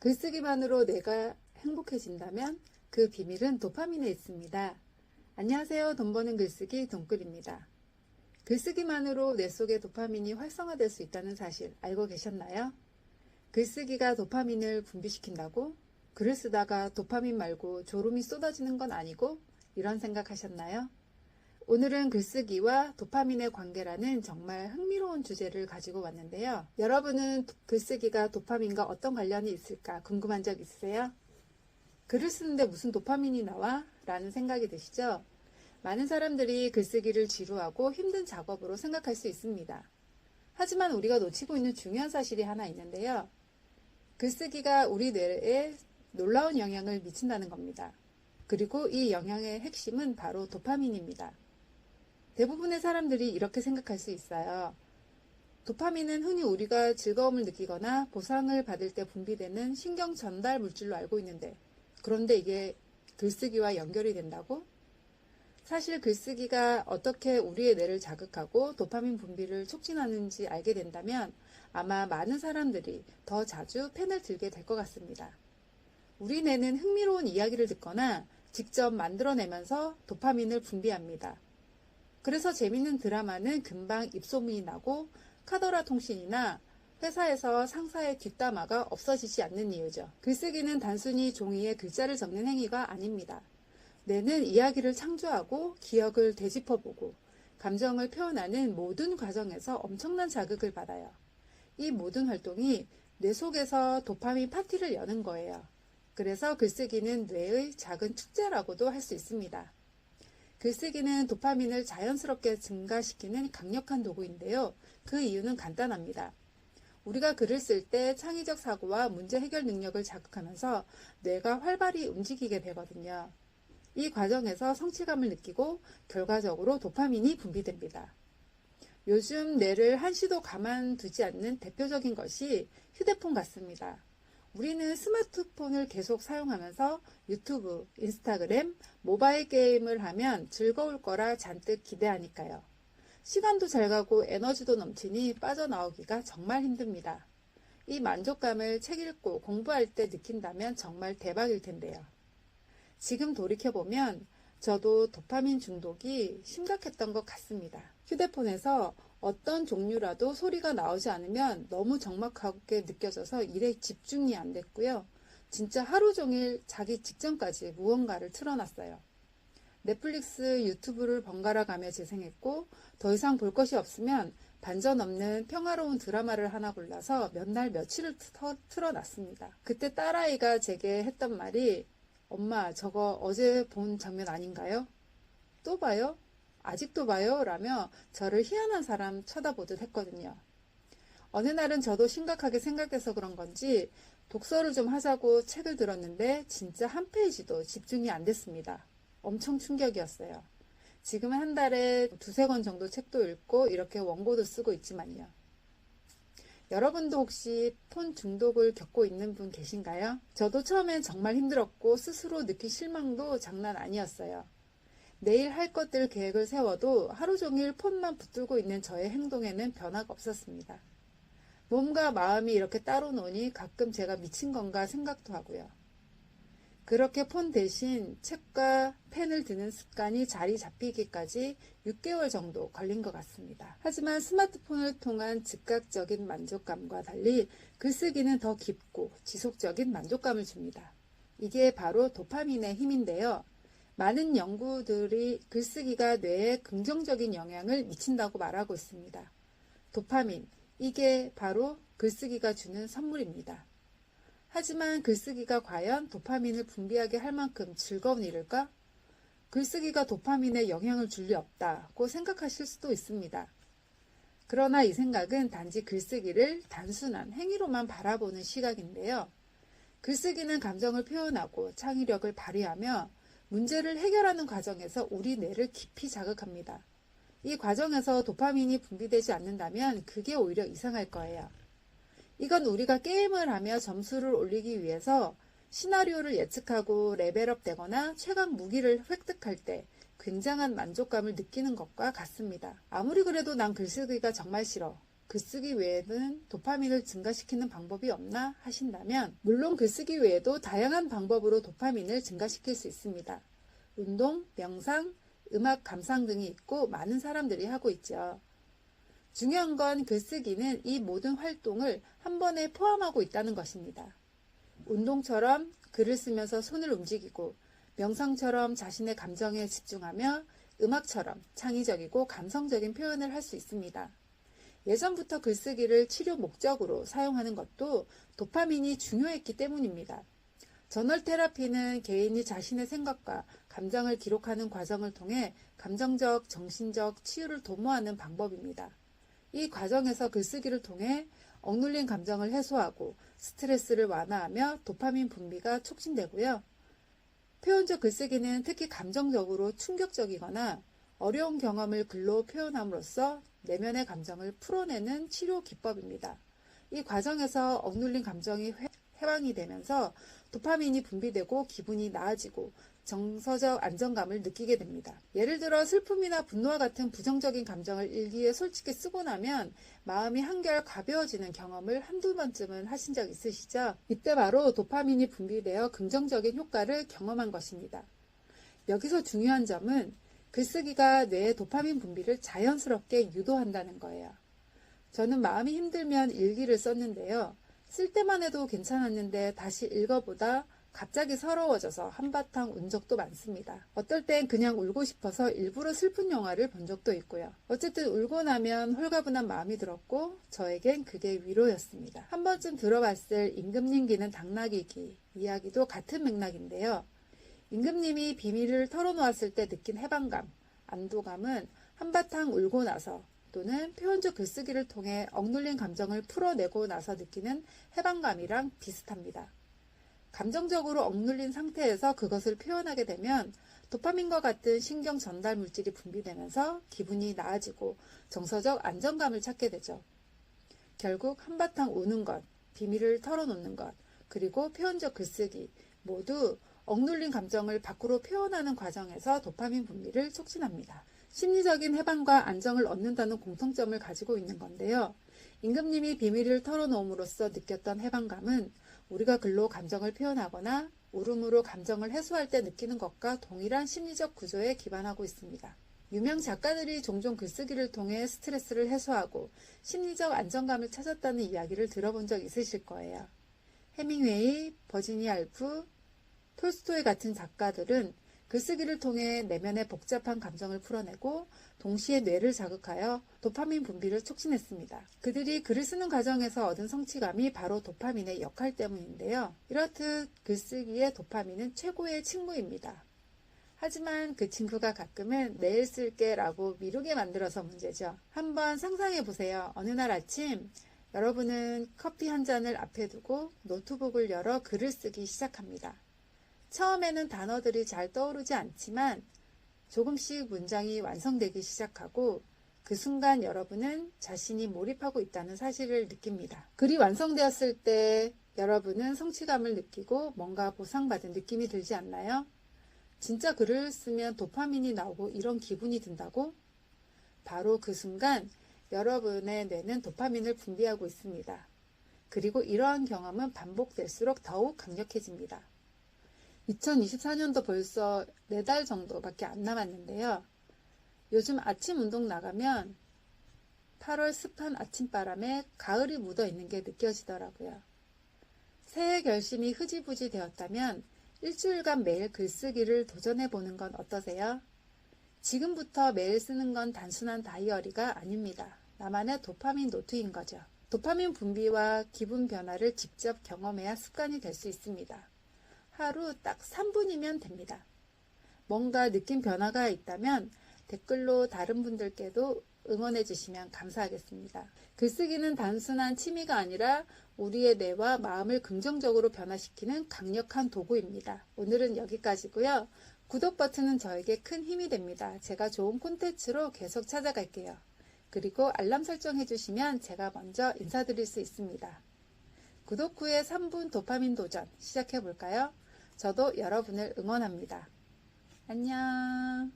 글쓰기만으로 내가 행복해진다면 그 비밀은 도파민에 있습니다. 안녕하세요. 돈 버는 글쓰기 돈글입니다. 글쓰기만으로 뇌 속의 도파민이 활성화될 수 있다는 사실 알고 계셨나요? 글쓰기가 도파민을 분비시킨다고? 글을 쓰다가 도파민 말고 졸음이 쏟아지는 건 아니고? 이런 생각하셨나요? 오늘은 글쓰기와 도파민의 관계라는 정말 흥미로운 주제를 가지고 왔는데요. 여러분은 글쓰기가 도파민과 어떤 관련이 있을까 궁금한 적 있으세요? 글을 쓰는데 무슨 도파민이 나와? 라는 생각이 드시죠? 많은 사람들이 글쓰기를 지루하고 힘든 작업으로 생각할 수 있습니다. 하지만 우리가 놓치고 있는 중요한 사실이 하나 있는데요. 글쓰기가 우리 뇌에 놀라운 영향을 미친다는 겁니다. 그리고 이 영향의 핵심은 바로 도파민입니다. 대부분의 사람들이 이렇게 생각할 수 있어요. 도파민은 흔히 우리가 즐거움을 느끼거나 보상을 받을 때 분비되는 신경 전달 물질로 알고 있는데, 그런데 이게 글쓰기와 연결이 된다고? 사실 글쓰기가 어떻게 우리의 뇌를 자극하고 도파민 분비를 촉진하는지 알게 된다면 아마 많은 사람들이 더 자주 펜을 들게 될 것 같습니다. 우리 뇌는 흥미로운 이야기를 듣거나 직접 만들어내면서 도파민을 분비합니다. 그래서 재밌는 드라마는 금방 입소문이 나고 카더라 통신이나 회사에서 상사의 뒷담화가 없어지지 않는 이유죠. 글쓰기는 단순히 종이에 글자를 적는 행위가 아닙니다. 뇌는 이야기를 창조하고 기억을 되짚어보고 감정을 표현하는 모든 과정에서 엄청난 자극을 받아요. 이 모든 활동이 뇌 속에서 도파민 파티를 여는 거예요. 그래서 글쓰기는 뇌의 작은 축제라고도 할 수 있습니다. 글쓰기는 도파민을 자연스럽게 증가시키는 강력한 도구인데요. 그 이유는 간단합니다. 우리가 글을 쓸 때 창의적 사고와 문제 해결 능력을 자극하면서 뇌가 활발히 움직이게 되거든요. 이 과정에서 성취감을 느끼고 결과적으로 도파민이 분비됩니다. 요즘 뇌를 한시도 가만두지 않는 대표적인 것이 휴대폰 같습니다. 우리는 스마트폰을 계속 사용하면서 유튜브, 인스타그램, 모바일 게임을 하면 즐거울 거라 잔뜩 기대하니까요. 시간도 잘 가고 에너지도 넘치니 빠져나오기가 정말 힘듭니다. 이 만족감을 책 읽고 공부할 때 느낀다면 정말 대박일 텐데요. 지금 돌이켜보면 저도 도파민 중독이 심각했던 것 같습니다. 휴대폰에서 어떤 종류라도 소리가 나오지 않으면 너무 적막하게 느껴져서 일에 집중이 안 됐고요. 진짜 하루 종일 자기 직전까지 무언가를 틀어놨어요. 넷플릭스, 유튜브를 번갈아 가며 재생했고 더 이상 볼 것이 없으면 반전 없는 평화로운 드라마를 하나 골라서 몇 날 며칠을 틀어놨습니다. 그때 딸아이가 제게 했던 말이 엄마 저거 어제 본 장면 아닌가요? 또 봐요? 아직도 봐요? 라며 저를 희한한 사람 쳐다보듯 했거든요. 어느 날은 저도 심각하게 생각해서 그런 건지 독서를 좀 하자고 책을 들었는데 진짜 한 페이지도 집중이 안 됐습니다. 엄청 충격이었어요. 지금은 한 달에 두세 권 정도 책도 읽고 이렇게 원고도 쓰고 있지만요. 여러분도 혹시 폰 중독을 겪고 있는 분 계신가요? 저도 처음엔 정말 힘들었고 스스로 느낀 실망도 장난 아니었어요. 내일 할 것들 계획을 세워도 하루 종일 폰만 붙들고 있는 저의 행동에는 변화가 없었습니다. 몸과 마음이 이렇게 따로 노니 가끔 제가 미친 건가 생각도 하고요. 그렇게 폰 대신 책과 펜을 드는 습관이 자리 잡히기까지 6개월 정도 걸린 것 같습니다. 하지만 스마트폰을 통한 즉각적인 만족감과 달리 글쓰기는 더 깊고 지속적인 만족감을 줍니다. 이게 바로 도파민의 힘인데요. 많은 연구들이 글쓰기가 뇌에 긍정적인 영향을 미친다고 말하고 있습니다. 도파민, 이게 바로 글쓰기가 주는 선물입니다. 하지만 글쓰기가 과연 도파민을 분비하게 할 만큼 즐거운 일일까? 글쓰기가 도파민에 영향을 줄 리 없다고 생각하실 수도 있습니다. 그러나 이 생각은 단지 글쓰기를 단순한 행위로만 바라보는 시각인데요. 글쓰기는 감정을 표현하고 창의력을 발휘하며 문제를 해결하는 과정에서 우리 뇌를 깊이 자극합니다. 이 과정에서 도파민이 분비되지 않는다면 그게 오히려 이상할 거예요. 이건 우리가 게임을 하며 점수를 올리기 위해서 시나리오를 예측하고 레벨업 되거나 최강 무기를 획득할 때 굉장한 만족감을 느끼는 것과 같습니다. 아무리 그래도 난 글쓰기가 정말 싫어. 글쓰기 외에는 도파민을 증가시키는 방법이 없나 하신다면, 물론 글쓰기 외에도 다양한 방법으로 도파민을 증가시킬 수 있습니다. 운동, 명상, 음악 감상 등이 있고 많은 사람들이 하고 있죠. 중요한 건 글쓰기는 이 모든 활동을 한 번에 포함하고 있다는 것입니다. 운동처럼 글을 쓰면서 손을 움직이고, 명상처럼 자신의 감정에 집중하며, 음악처럼 창의적이고 감성적인 표현을 할 수 있습니다. 예전부터 글쓰기를 치료 목적으로 사용하는 것도 도파민이 중요했기 때문입니다. 저널 테라피는 개인이 자신의 생각과 감정을 기록하는 과정을 통해 감정적, 정신적 치유를 도모하는 방법입니다. 이 과정에서 글쓰기를 통해 억눌린 감정을 해소하고 스트레스를 완화하며 도파민 분비가 촉진되고요. 표현적 글쓰기는 특히 감정적으로 충격적이거나 어려운 경험을 글로 표현함으로써 내면의 감정을 풀어내는 치료 기법입니다. 이 과정에서 억눌린 감정이 해방이 되면서 도파민이 분비되고 기분이 나아지고 정서적 안정감을 느끼게 됩니다. 예를 들어 슬픔이나 분노와 같은 부정적인 감정을 일기에 솔직히 쓰고 나면 마음이 한결 가벼워지는 경험을 한두 번쯤은 하신 적 있으시죠? 이때 바로 도파민이 분비되어 긍정적인 효과를 경험한 것입니다. 여기서 중요한 점은 글쓰기가 뇌의 도파민 분비를 자연스럽게 유도한다는 거예요. 저는 마음이 힘들면 일기를 썼는데요. 쓸 때만 해도 괜찮았는데 다시 읽어보다 갑자기 서러워져서 한바탕 운 적도 많습니다. 어떨 땐 그냥 울고 싶어서 일부러 슬픈 영화를 본 적도 있고요. 어쨌든 울고 나면 홀가분한 마음이 들었고 저에겐 그게 위로였습니다. 한 번쯤 들어봤을 임금님 기는 당나귀 기 이야기도 같은 맥락인데요. 임금님이 비밀을 털어놓았을 때 느낀 해방감, 안도감은 한바탕 울고 나서 또는 표현적 글쓰기를 통해 억눌린 감정을 풀어내고 나서 느끼는 해방감이랑 비슷합니다. 감정적으로 억눌린 상태에서 그것을 표현하게 되면 도파민과 같은 신경 전달 물질이 분비되면서 기분이 나아지고 정서적 안정감을 찾게 되죠. 결국 한바탕 우는 것, 비밀을 털어놓는 것, 그리고 표현적 글쓰기 모두 억눌린 감정을 밖으로 표현하는 과정에서 도파민 분비를 촉진합니다. 심리적인 해방과 안정을 얻는다는 공통점을 가지고 있는 건데요. 임금님이 비밀을 털어놓음으로써 느꼈던 해방감은 우리가 글로 감정을 표현하거나 울음으로 감정을 해소할 때 느끼는 것과 동일한 심리적 구조에 기반하고 있습니다. 유명 작가들이 종종 글쓰기를 통해 스트레스를 해소하고 심리적 안정감을 찾았다는 이야기를 들어본 적 있으실 거예요. 해밍웨이, 버지니아 알프, 톨스토이 같은 작가들은 글쓰기를 통해 내면의 복잡한 감정을 풀어내고 동시에 뇌를 자극하여 도파민 분비를 촉진했습니다. 그들이 글을 쓰는 과정에서 얻은 성취감이 바로 도파민의 역할 때문인데요. 이렇듯 글쓰기의 도파민은 최고의 친구입니다. 하지만 그 친구가 가끔은 내일 쓸게 라고 미루게 만들어서 문제죠. 한번 상상해 보세요. 어느 날 아침 여러분은 커피 한 잔을 앞에 두고 노트북을 열어 글을 쓰기 시작합니다. 처음에는 단어들이 잘 떠오르지 않지만 조금씩 문장이 완성되기 시작하고 그 순간 여러분은 자신이 몰입하고 있다는 사실을 느낍니다. 글이 완성되었을 때 여러분은 성취감을 느끼고 뭔가 보상받은 느낌이 들지 않나요? 진짜 글을 쓰면 도파민이 나오고 이런 기분이 든다고? 바로 그 순간 여러분의 뇌는 도파민을 분비하고 있습니다. 그리고 이러한 경험은 반복될수록 더욱 강력해집니다. 2024년도 벌써 4달 정도밖에 안 남았는데요. 요즘 아침 운동 나가면 8월 습한 아침바람에 가을이 묻어 있는 게 느껴지더라고요. 새해 결심이 흐지부지 되었다면 일주일간 매일 글쓰기를 도전해 보는 건 어떠세요? 지금부터 매일 쓰는 건 단순한 다이어리가 아닙니다. 나만의 도파민 노트인 거죠. 도파민 분비와 기분 변화를 직접 경험해야 습관이 될 수 있습니다. 하루 딱 3분이면 됩니다. 뭔가 느낀 변화가 있다면 댓글로 다른 분들께도 응원해 주시면 감사하겠습니다. 글쓰기는 단순한 취미가 아니라 우리의 뇌와 마음을 긍정적으로 변화시키는 강력한 도구입니다. 오늘은 여기까지고요. 구독 버튼은 저에게 큰 힘이 됩니다. 제가 좋은 콘텐츠로 계속 찾아갈게요. 그리고 알람 설정해 주시면 제가 먼저 인사드릴 수 있습니다. 구독 후에 3분 도파민 도전 시작해 볼까요? 저도 여러분을 응원합니다. 안녕.